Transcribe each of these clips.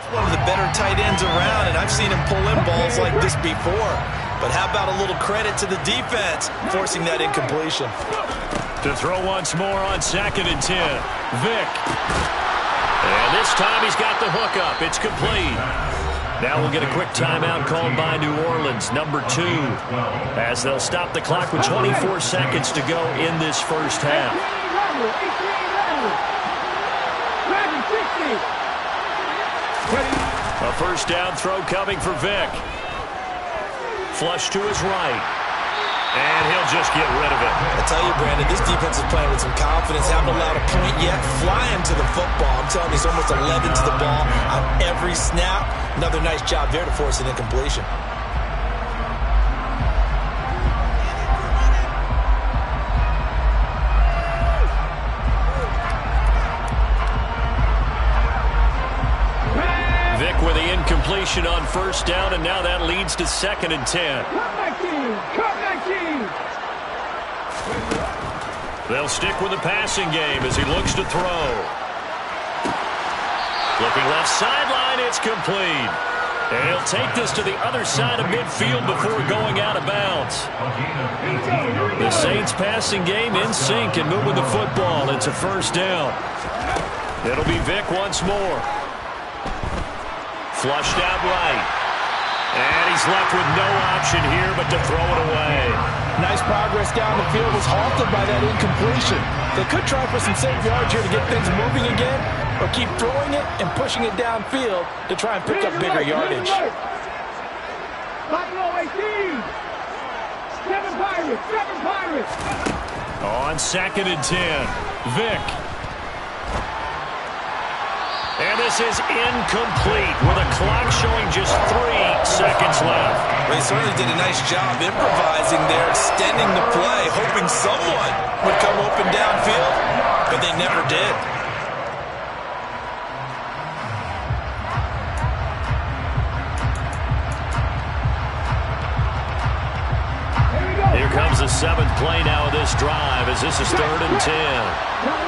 One of the better tight ends around, and I've seen him pull in balls like this before. But how about a little credit to the defense forcing that incompletion? To throw once more on 2nd and 10. Vick. And this time he's got the hook up. It's complete. Now we'll get a quick timeout called by New Orleans, number 2, as they'll stop the clock with 24 seconds to go in this first half. A first down throw coming for Vick. Flush to his right. And he'll just get rid of it. I tell you, Brandon, this defense is playing with some confidence. Haven't allowed a point yet. Flying to the football. I'm telling you, it's almost 11 to the ball on every snap. Another nice job there to force an incompletion. Vick with the incompletion on first down, and now that leads to 2nd and 10. They'll stick with the passing game as he looks to throw. Looking left sideline, it's complete. And he'll take this to the other side of midfield before going out of bounds. The Saints passing game in sync and moving the football. It's a first down. It'll be Vick once more. Flushed out right. And he's left with no option here but to throw it away. Nice progress down the field, was halted by that incompletion. They could try for some safe yards here to get things moving again, or keep throwing it and pushing it downfield to try and pick up bigger yardage. On 2nd and 10, Vick. And this is incomplete with a clock showing just 3 seconds left. Well, he certainly did a nice job improvising there, extending the play, hoping someone would come open downfield, but they never did. Here comes the 7th play now of this drive as this is 3rd and 10.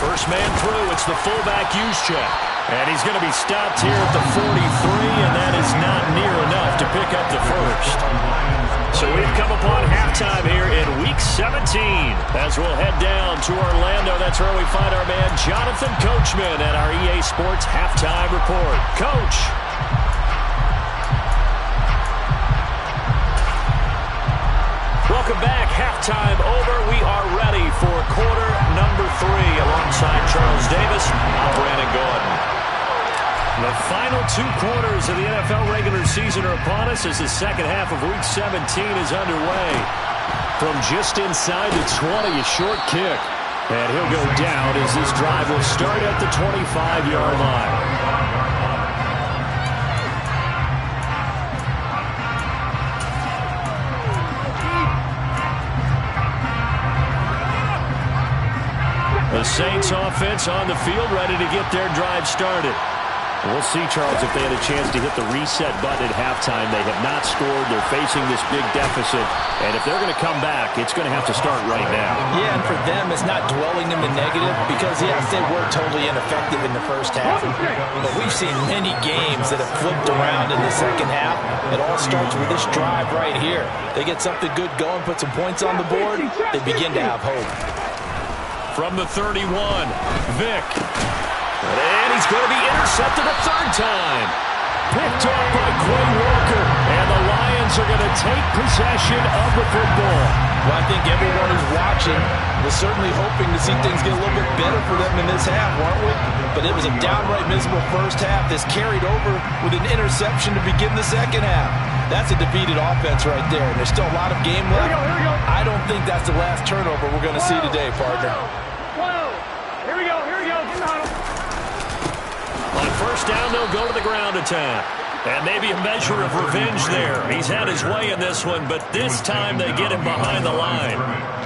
First man through, it's the fullback Juszczyk. And he's going to be stopped here at the 43, and that is not near enough to pick up the first. So we've come upon halftime here in Week 17. As we'll head down to Orlando, that's where we find our man Jonathan Coachman at our EA Sports Halftime Report. Coach. Welcome back. Halftime over. We are ready for quarter number 3 alongside Charles Davis. I'm Brandon Gordon. The final 2 quarters of the NFL regular season are upon us as the second half of Week 17 is underway. From just inside the 20, a short kick. And he'll go down as this drive will start at the 25-yard line. The Saints offense on the field, ready to get their drive started. We'll see, Charles, if they had a chance to hit the reset button at halftime. They have not scored. They're facing this big deficit. And if they're going to come back, it's going to have to start right now. Yeah, and for them, it's not dwelling in the negative because, yes, they were totally ineffective in the first half. But we've seen many games that have flipped around in the second half. It all starts with this drive right here. They get something good going, put some points on the board, they begin to have hope. From the 31, Vick. And he's going to be intercepted a 3rd time. Picked off by Quay Walker. And the Lions are going to take possession of the football. Well, I think everyone who's watching was certainly hoping to see things get a little bit better for them in this half, weren't we? But it was a downright miserable first half. This carried over with an interception to begin the second half. That's a defeated offense right there. And there's still a lot of game left. Here we go. I don't think that's the last turnover we're going to see today, partner. Here we go. On first down, they'll go to the ground attack. And maybe a measure of revenge there. He's had his way in this one, but this time they get him behind the line.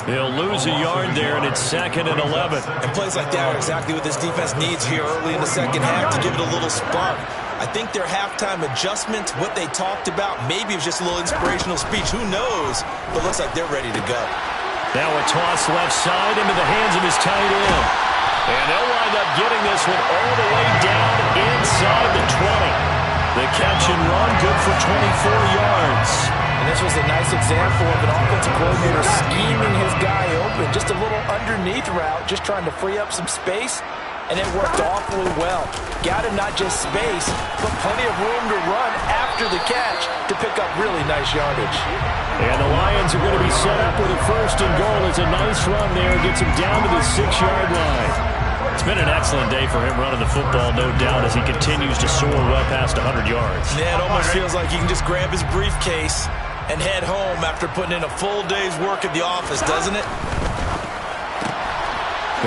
He'll lose a yard there, and it's 2nd and 11. And plays like that are exactly what this defense needs here early in the second half to give it a little spark. I think their halftime adjustments, what they talked about, maybe it was just a little inspirational speech. Who knows? But it looks like they're ready to go. Now a toss left side into the hands of his tight end. And they'll wind up getting this this one all the way down inside the 20. The catch and run, good for 24 yards. And this was a nice example of an offensive coordinator scheming his guy open. Just a little underneath route, just trying to free up some space. And it worked awfully well. Got him not just space, but plenty of room to run after the catch to pick up really nice yardage. And the Lions are going to be set up with a 1st and goal. It's a nice run there. Gets him down to the 6-yard line. It's been an excellent day for him running the football, no doubt, as he continues to soar well past 100 yards. Yeah, it almost feels like he can just grab his briefcase and head home after putting in a full day's work at the office, doesn't it?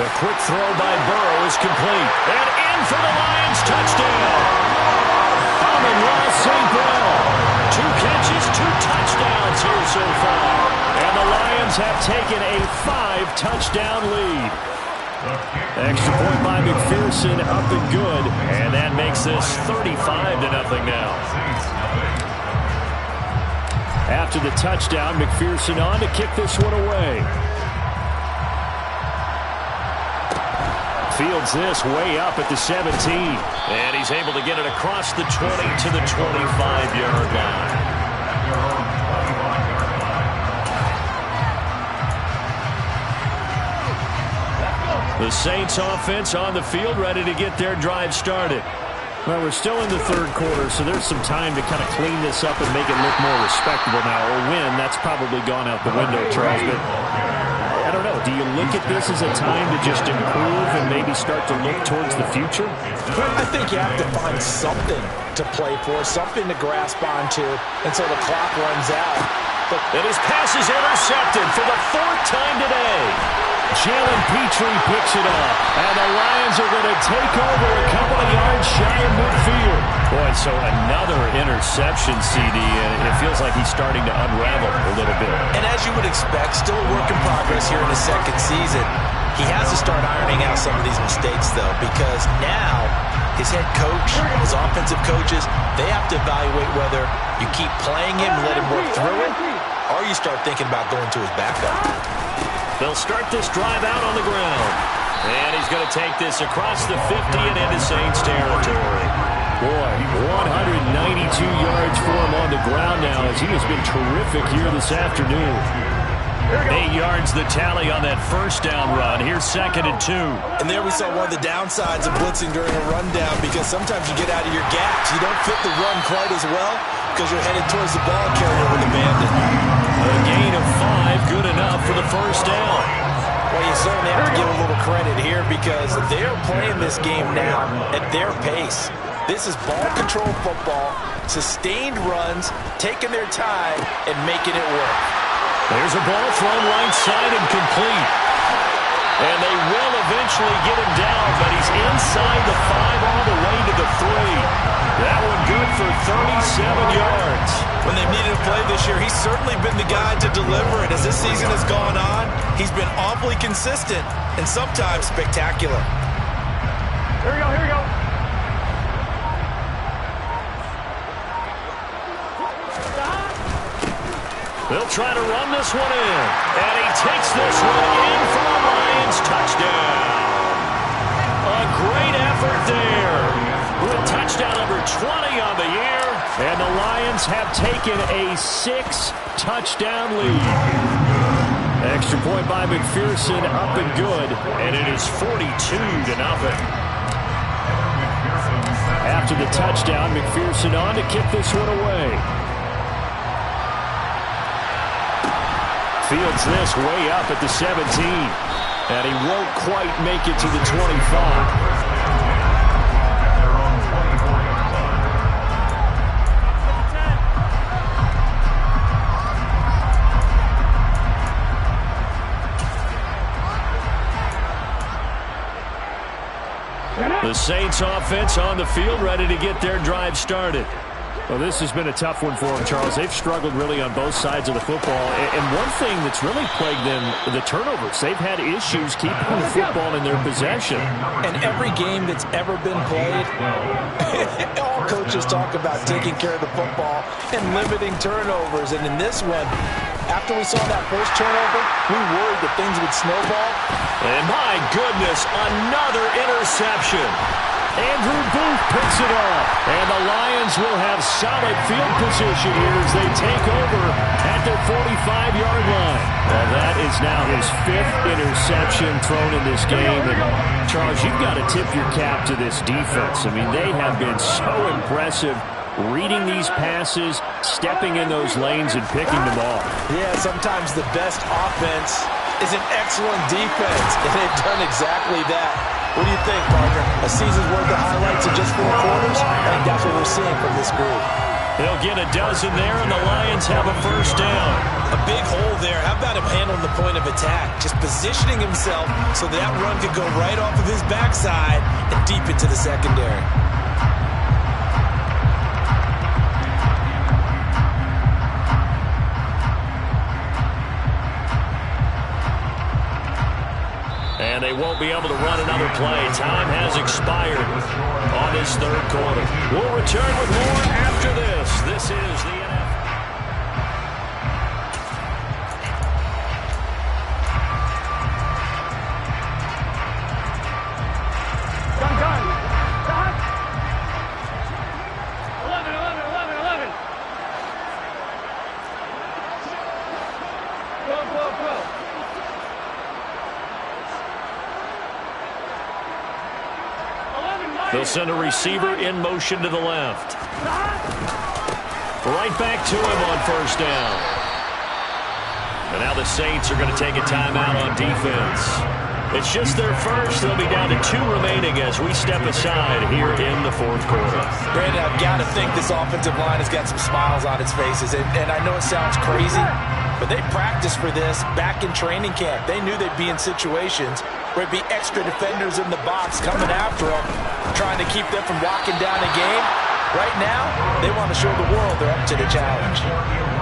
The quick throw by Burrow is complete. And in for the Lions touchdown. Amon-Ra St. Brown. 2 catches, 2 touchdowns here so far. And the Lions have taken a 5-touchdown lead. Extra point by McPherson, up and good. And that makes this 35-0 now. After the touchdown, McPherson on to kick this one away. Fields this way up at the 17. And he's able to get it across the 20 to the 25-yard line. The Saints offense on the field, ready to get their drive started. Well, we're still in the 3rd quarter, so there's some time to kind of clean this up and make it look more respectable now. Or win, that's probably gone out the window, Charles. But I don't know. Do you look at this as a time to just improve and maybe start to look towards the future? I think you have to find something to play for, something to grasp onto until the clock runs out. And his pass is intercepted for the 4th time today. Jalen Petrie picks it up, and the Lions are going to take over a couple of yards shy of midfield. Boy, so another interception, CD, and it feels like he's starting to unravel a little bit. And as you would expect, still a work in progress here in his 2nd season. He has to start ironing out some of these mistakes, though, because now his head coach, his offensive coaches, they have to evaluate whether you keep playing him and let him work through it, or you start thinking about going to his backup. They'll start this drive out on the ground. And he's going to take this across the 50 and into Saints territory. Boy, 192 yards for him on the ground now, as he has been terrific here this afternoon. 8 yards the tally on that 1st down run. Here's 2nd and 2. And there we saw one of the downsides of blitzing during a rundown, because sometimes you get out of your gaps. You don't fit the run quite as well because you're headed towards the ball carrier with abandon. A gain of 5, good enough for the 1st down. Well, you certainly have to give a little credit here because they're playing this game now at their pace. This is ball control football, sustained runs, taking their time, and making it work. There's a ball thrown right side and complete. And they will eventually get him down, but he's inside the 5 all the way to the 3. That one good for 37 yards. When they've needed a play this year, he's certainly been the guy to deliver it. As this season has gone on, he's been awfully consistent and sometimes spectacular. Here we go, here we go. They'll try to run this one in. And he takes this one in for a Lions touchdown. A great effort there. With touchdown number 20 on the year. And the Lions have taken a 6-touchdown lead. Extra point by McPherson, up and good. And it is 42-0. After the touchdown, McPherson on to kick this one away. Fields this way up at the 17. And he won't quite make it to the 25. The Saints offense on the field, ready to get their drive started. Well, this has been a tough one for them, Charles. They've struggled really on both sides of the football. And one thing that's really plagued them, the turnovers. They've had issues keeping the football in their possession. And every game that's ever been played, all coaches talk about taking care of the football and limiting turnovers. And in this one, After we saw that first turnover, we worried that things would snowball. And my goodness, another interception. Andrew Booth picks it up. And the Lions will have solid field position here as they take over at their 45-yard line. Well, that is now his 5th interception thrown in this game. And Charles, you've got to tip your cap to this defense. I mean, they have been so impressive reading these passes, stepping in those lanes, and picking them off. Yeah, sometimes the best offense is an excellent defense, and they've done exactly that. What do you think, partner? A season's worth of highlights in just 4 quarters? I think that's what we're seeing from this group. They'll get a dozen there, and the Lions have a first down. A big hole there. How about him handling the point of attack? Just positioning himself so that run could go right off of his backside and deep into the secondary. And they won't be able to run another play. Time has expired on this 3rd quarter. We'll return with more after this. This is the NFL. Done. 11. Go. They'll send a receiver in motion to the left. Right back to him on first down. And now the Saints are going to take a timeout on defense. It's just their first. They'll be down to 2 remaining as we step aside here in the 4th quarter. Brandon, I've got to think this offensive line has got some smiles on its faces. And I know it sounds crazy, but they practiced for this back in training camp. They knew they'd be in situations where it'd be extra defenders in the box coming after them, trying to keep them from locking down a game. Right now, they want to show the world they're up to the challenge.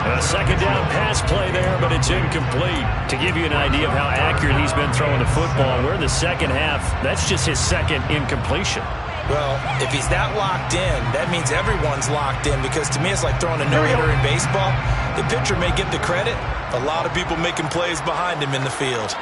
A 2nd down pass play there, but it's incomplete. To give you an idea of how accurate he's been throwing the football, we're in the second half. That's just his 2nd incompletion. Well, if he's that locked in, that means everyone's locked in, because to me it's like throwing a no-hitter in baseball. The pitcher may get the credit. A lot of people making plays behind him in the field.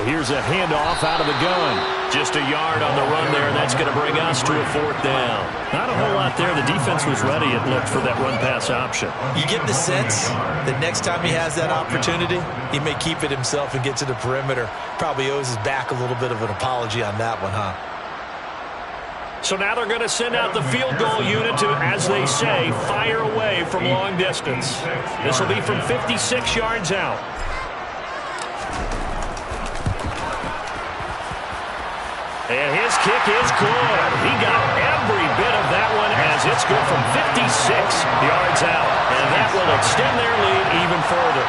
Here's a handoff out of the gun. Just a yard on the run there, and that's going to bring us to a 4th down. Not a whole lot there. The defense was ready, it looked, for that run-pass option. You get the sense that next time he has that opportunity, he may keep it himself and get to the perimeter. Probably owes his back a little bit of an apology on that one, huh? So now they're going to send out the field goal unit to, as they say, fire away from long distance. This will be from 56 yards out. And his kick is good. He got every bit of that one as it's good from 56 yards out. And that will extend their lead even further.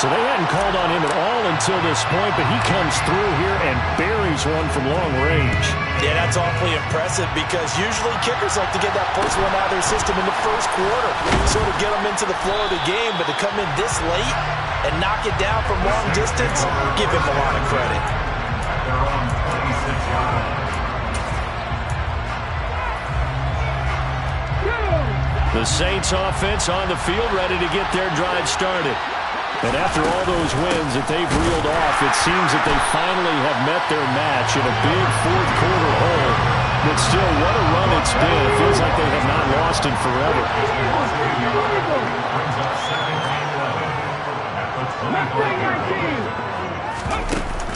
So they hadn't called on him at all until this point, but he comes through here and buries one from long range. Yeah, that's awfully impressive, because usually kickers like to get that first one out of their system in the 1st quarter, sort of get them into the flow of the game. But to come in this late and knock it down from long distance, give him a lot of credit. The Saints offense on the field, ready to get their drive started. And after all those wins that they've reeled off, it seems that they finally have met their match in a big 4th quarter hole. But still, what a run it's been. It feels like they have not lost in forever.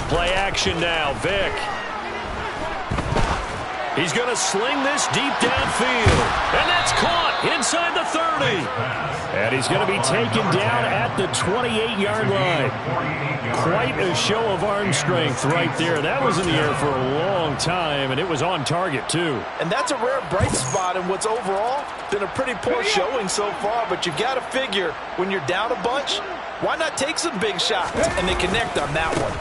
Play action now, Vick. He's going to sling this deep downfield. And that's caught inside the 30. And he's going to be taken down at the 28-yard line. Quite a show of arm strength right there. That was in the air for a long time, and it was on target, too. And that's a rare bright spot in what's overall been a pretty poor showing so far. But you've got to figure, when you're down a bunch, why not take some big shots? And they connect on that one.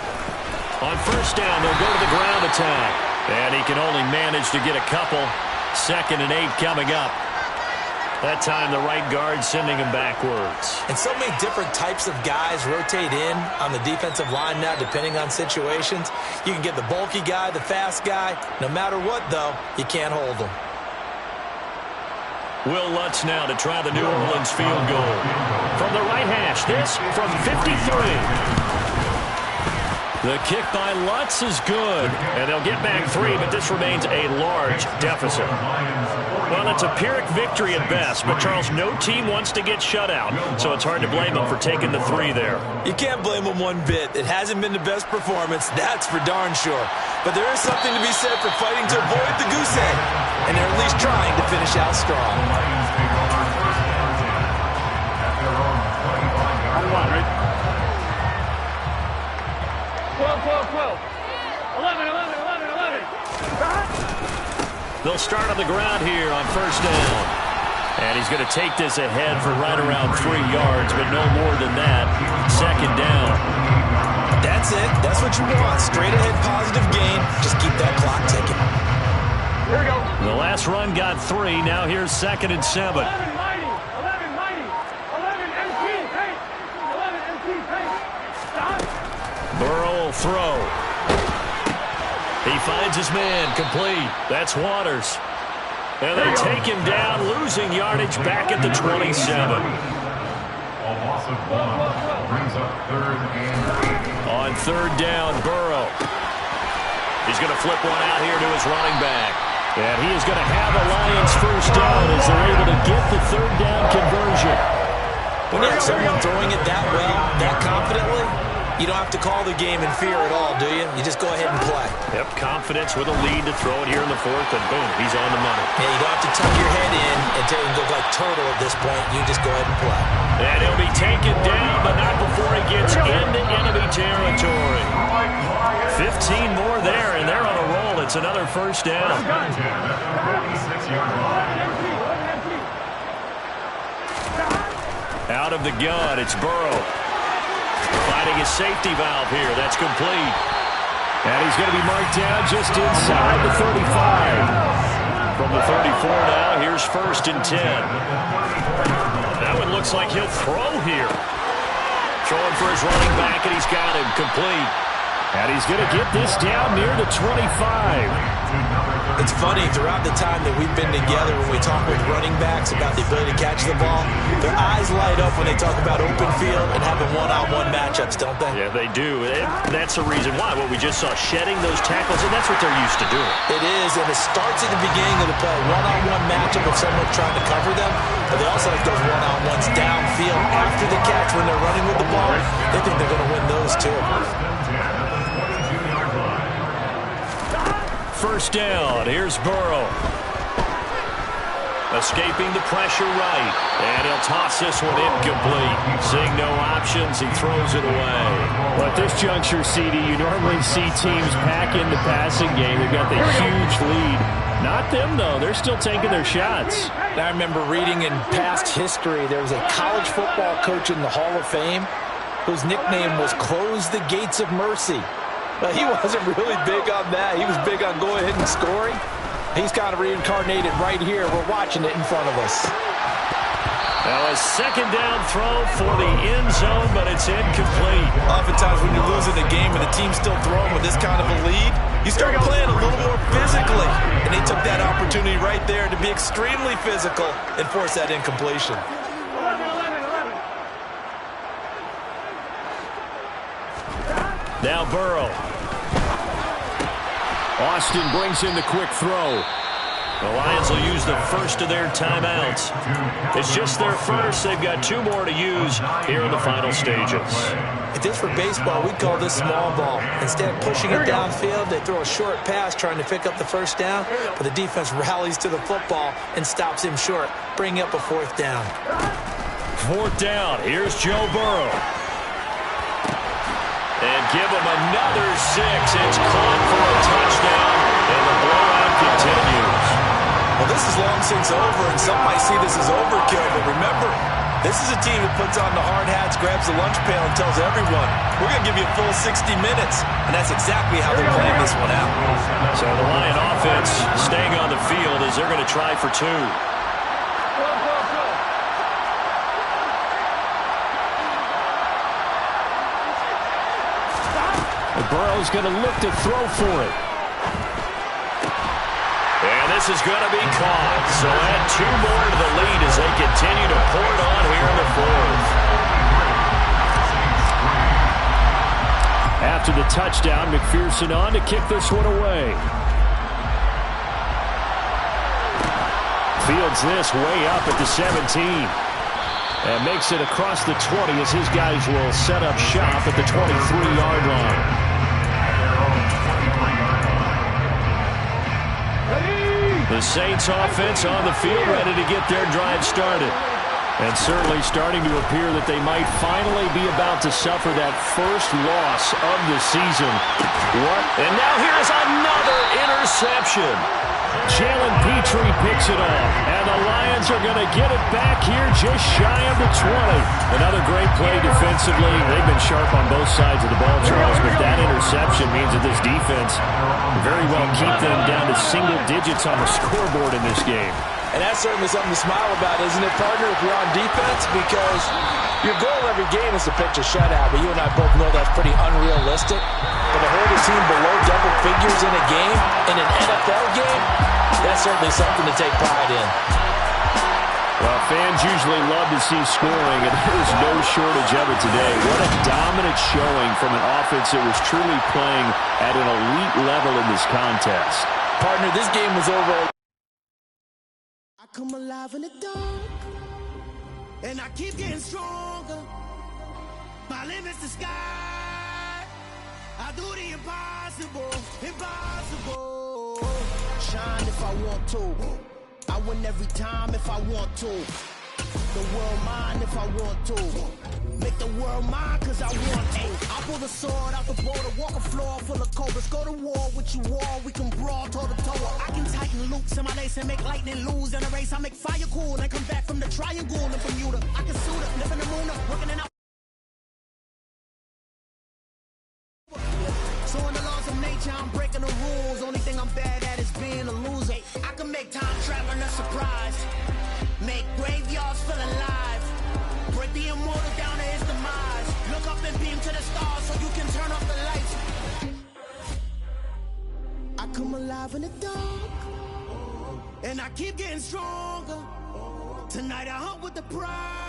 On first down, they'll go to the ground attack. And he can only manage to get a couple. 2nd and 8 coming up. That time the right guard sending him backwards. And so many different types of guys rotate in on the defensive line now, depending on situations. You can get the bulky guy, the fast guy. No matter what, though, you can't hold them. Will Lutz now to try the New Orleans field goal. From the right hash, this from 53. The kick by Lutz is good, and they'll get back 3, but this remains a large deficit. Well, it's a Pyrrhic victory at best, but Charles, no team wants to get shut out, so it's hard to blame them for taking the 3 there. You can't blame them one bit. It hasn't been the best performance, that's for darn sure. But there is something to be said for fighting to avoid the goose egg, and they're at least trying to finish out strong. 12. 11. They'll start on the ground here on first down. And he's going to take this ahead for right around 3 yards, but no more than that. Second down. That's it. That's what you want. Straight ahead positive gain. Just keep that clock ticking. Here we go. The last run got 3. Now here's 2nd and 7. 11 mighty. 11 MT pace. 11 MT pace. Stop. Burrow will throw. He finds his man, complete. That's Waters. And they take him down, losing yardage back at the 27. A loss of 1 brings up 3rd and 8. On 3rd down, Burrow. He's going to flip one out here to his running back. And he is going to have a Lions first down as they're able to get the 3rd down conversion. When you have someone throwing it that well, that confidently, you don't have to call the game in fear at all, do you? You just go ahead and play. Yep, confidence with a lead to throw it here in the 4th, and boom, he's on the money. Yeah, you don't have to tuck your head in until you look like turtle at this point. You just go ahead and play. And he'll be taken down, but not before he gets into enemy territory. 15 more there, and they're on a roll. It's another first down. Out of the gun, it's Burrow. Finding his safety valve here. That's complete. And he's going to be marked down just inside the 35. From the 34 now, here's 1st and 10. That one looks like he'll throw here. Throwing for his running back, and he's got him complete. And he's going to get this down near the 25. It's funny, throughout the time that we've been together, when we talk with running backs about the ability to catch the ball, their eyes light up when they talk about open field and having one-on-one matchups, don't they? Yeah, they do. That's the reason why. What we just saw, shedding those tackles, and that's what they're used to doing. It is, and it starts at the beginning of the play. One-on-one matchup if someone's trying to cover them, but they also have those one-on-ones downfield after the catch when they're running with the ball. They think they're going to win those, too. First down, here's Burrow. Escaping the pressure right. And he'll toss this one incomplete. Seeing no options, he throws it away. Well, at this juncture, CD, you normally see teams pack in the passing game. They've got the huge lead. Not them, though. They're still taking their shots. I remember reading in past history, there was a college football coach in the Hall of Fame whose nickname was Close the Gates of Mercy. But he wasn't really big on that. He was big on going ahead and scoring. He's kind of reincarnated right here. We're watching it in front of us. Now a 2nd down throw for the end zone, but it's incomplete. Oftentimes when you're losing a game and the team's still throwing with this kind of a lead, you start playing a little more physically. And they took that opportunity right there to be extremely physical and force that incompletion. 11. Now Burrow. Austin brings in the quick throw. The Lions will use the first of their timeouts. It's just their first. They've got 2 more to use here in the final stages. If this were baseball, we'd call this small ball. Instead of pushing it downfield, they throw a short pass trying to pick up the first down, but the defense rallies to the football and stops him short, bringing up a 4th down. 4th down. Here's Joe Burrow. And give him another 6. It's caught for a touchdown, and the blowout continues. Well, this is long since over, and some might see this as overkill, but remember, this is a team that puts on the hard hats, grabs the lunch pail, and tells everyone, we're going to give you a full 60 minutes, and that's exactly how they're playing this one out. So the Lion offense staying on the field as they're going to try for 2. 12. And Burrow's going to look to throw for it. And this is going to be caught. So add 2 more to the lead as they continue to pour it on here in the 4th. After the touchdown, McPherson on to kick this one away. Fields this way up at the 17. And makes it across the 20 as his guys will set up shop at the 23-yard line. The Saints offense on the field ready to get their drive started. And certainly starting to appear that they might finally be about to suffer that first loss of the season. And now here's another interception. Jalen Petrie picks it off, and the Lions are going to get it back here just shy of the 20. Another great play defensively. They've been sharp on both sides of the ball, Charles, but that interception means that this defense very well keep them down to single digits on the scoreboard in this game. And that's certainly something to smile about, isn't it, partner, if you're on defense? Because your goal every game is to pitch a shutout, but you and I both know that's pretty unrealistic. But to hold a team below double figures in a game, in an NFL game, that's certainly something to take pride in. Well, fans usually love to see scoring, and there's no shortage of it today. What a dominant showing from an offense that was truly playing at an elite level in this contest. Partner, this game was over. I come alive in the dark, and I keep getting stronger. My limit's the sky. I do the impossible, impossible. Shine if I want to. I win every time if I want to. The world mine if I want to. Make the world mine cause I want to. I pull the sword out the border, walk a floor full of cobras. Go to war with you all, we can brawl toe to toe. I can tighten loops in my lace and make lightning lose in a race. I make fire cool and come back from the triangle in Bermuda. I can suit up, live in the moon up, working it out. So in the laws of nature, I'm breaking the rules. Only thing I'm bad at is being a loser. I can make time traveling a surprise. Make graveyards feel alive. Break the immortal down to his demise. Look up and beam to the stars so you can turn off the lights. I come alive in the dark, and I keep getting stronger. Tonight I hunt with the pride.